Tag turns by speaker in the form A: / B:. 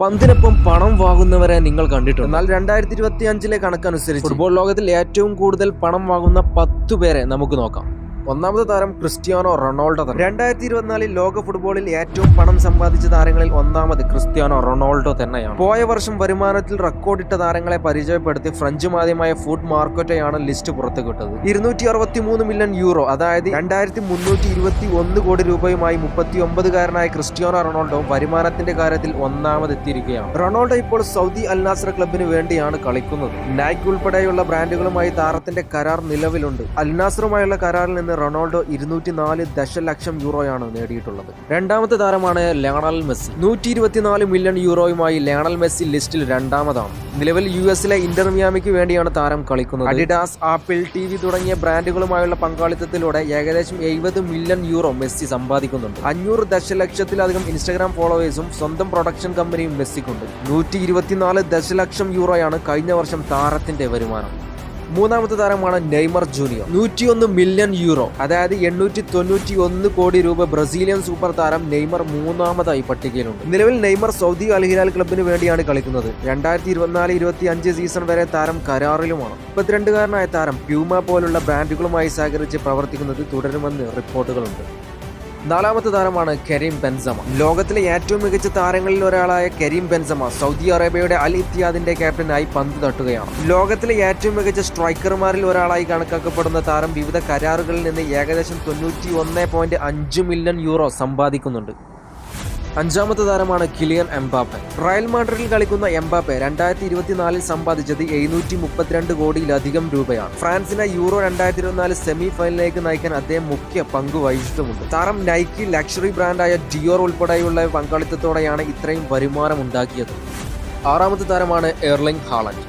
A: പന്തിനൊപ്പം പണം വാങ്ങുന്നവരെ നിങ്ങൾ കണ്ടിട്ടുണ്ട്. എന്നാൽ 2025 കണക്കനുസരിച്ച് ഫുട്ബോൾ ലോകത്തിൽ ഏറ്റവും കൂടുതൽ പണം വാങ്ങുന്ന 10 പേരെ നമുക്ക് നോക്കാം. ഒന്നാമത്തെ താരം ക്രിസ്ത്യാനോ റൊണാൾഡോ തന്നെ. 2024 ലോക ഫുട്ബോളിൽ ഏറ്റവും പണം സമ്പാദിച്ച താരങ്ങളിൽ ഒന്നാമത് ക്രിസ്ത്യാനോ റൊണാൾഡോ തന്നെയാണ്. പോയ വർഷം വരുമാനത്തിൽ റെക്കോർഡിട്ട താരങ്ങളെ പരിചയപ്പെടുത്തി ഫ്രഞ്ച് മാധ്യമമായ ഫുഡ് മാർക്കറ്റോയാണ് ലിസ്റ്റ് പുറത്തുവിട്ടത്. 263 മില്യൺ യൂറോ, അതായത് 2321 കോടി രൂപയുമായി 39-കാരനായ ക്രിസ്ത്യാനോ റൊണാൾഡോ വരുമാനത്തിന്റെ കാര്യത്തിൽ ഒന്നാമതെത്തിയിരിക്കുകയാണ്. റൊണാൾഡോ ഇപ്പോൾ സൗദി അൽ നാസർ ക്ലബിന് വേണ്ടിയാണ് കളിക്കുന്നത്. നൈക്ക് ഉൾപ്പെടെയുള്ള ബ്രാൻഡുകളുമായി താരത്തിന്റെ കരാർ നിലവിലുണ്ട്. അൽ നാസറുമായുള്ള കരാറിൽ നിന്ന് റൊണാൾഡോ 204 ദശലക്ഷം യൂറോയാണ് നേടിയിട്ടുള്ളത്. രണ്ടാമത്തെ താരമാണ് ലയണൽ മെസ്സി. 124 മില്യൺ യൂറോയുമായി ലയണൽ മെസ്സി ലിസ്റ്റിൽ രണ്ടാമതാണ്. നിലവിൽ US-ലെ ഇന്റർ മിയാമിക്ക് വേണ്ടിയാണ് താരം കളിക്കുന്നത്. അഡിഡാസ്, ആപ്പിൾ TV തുടങ്ങിയ ബ്രാൻഡുകളുമായുള്ള പങ്കാളിത്തത്തിലൂടെ ഏകദേശം 70 മില്യൺ യൂറോ മെസ്സി സമ്പാദിക്കുന്നുണ്ട്. 500 ദശലക്ഷത്തിലധികം ഇൻസ്റ്റഗ്രാം ഫോളോവേഴ്സും സ്വന്തം പ്രൊഡക്ഷൻ കമ്പനിയും മെസ്സിക്കുണ്ട്. 124 ദശലക്ഷം യൂറോയാണ് കഴിഞ്ഞ വർഷം താരത്തിന്റെ വരുമാനം. മൂന്നാമത്തെ താരമാണ് നെയ്മർ ജൂനിയർ. 101 മില്യൺ യൂറോ, അതായത് 891 കോടി രൂപ ബ്രസീലിയൻ സൂപ്പർ താരം നെയ്മർ മൂന്നാമതായി പട്ടികയിലുണ്ട്. നിലവിൽ നെയ്മർ സൗദി അൽ ഹിലാൽ ക്ലബിന് വേണ്ടിയാണ് കളിക്കുന്നത്. 2024-25 സീസൺ വരെ താരം കരാറിലുമാണ്. 32-കാരനായ താരം പ്യൂമ പോലുള്ള ബ്രാൻഡുകളുമായി സഹകരിച്ച് പ്രവർത്തിക്കുന്നത് തുടരുമെന്ന് റിപ്പോർട്ടുകളുണ്ട്. നാലാമത്തെ താരമാണ് കരീം ബെൻസമ. ലോകത്തിലെ ഏറ്റവും മികച്ച താരങ്ങളിൽ ഒരാളായ കരീം ബെൻസമ സൗദി അറേബ്യയുടെ അൽ ഇത്തിയാദിന്റെ ക്യാപ്റ്റനായി പന്ത് തട്ടുകയാണ്. ലോകത്തിലെ ഏറ്റവും മികച്ച സ്ട്രൈക്കർമാരിൽ ഒരാളായി കണക്കാക്കപ്പെടുന്ന താരം വിവിധ കരാറുകളിൽ നിന്ന് ഏകദേശം 91.5 മില്യൺ യൂറോ സമ്പാദിക്കുന്നുണ്ട്. അഞ്ചാമത്തെ താരമാണ് കിലിയൻ എംബാപ്പെ. റയൽ മാഡ്രിഡിൽ കളിക്കുന്ന എംബാപ്പെ 2024 സമ്പാദിച്ചത് 732 കോടിയിലധികം രൂപയാണ്. ഫ്രാൻസിനെ യൂറോ 2024 സെമി ഫൈനലിലേക്ക് നയിക്കാൻ അദ്ദേഹം മുഖ്യ പങ്ക് വഹിച്ചിട്ടുമുണ്ട്. താരം നൈക്കി, ലക്ഷറി ബ്രാൻഡായ ഡിയോർ ഉൾപ്പെടെയുള്ള പങ്കാളിത്തത്തോടെയാണ് ഇത്രയും വരുമാനം ഉണ്ടാക്കിയത്. ആറാമത്തെ താരമാണ് എർലിംഗ് ഹാലൻഡ്.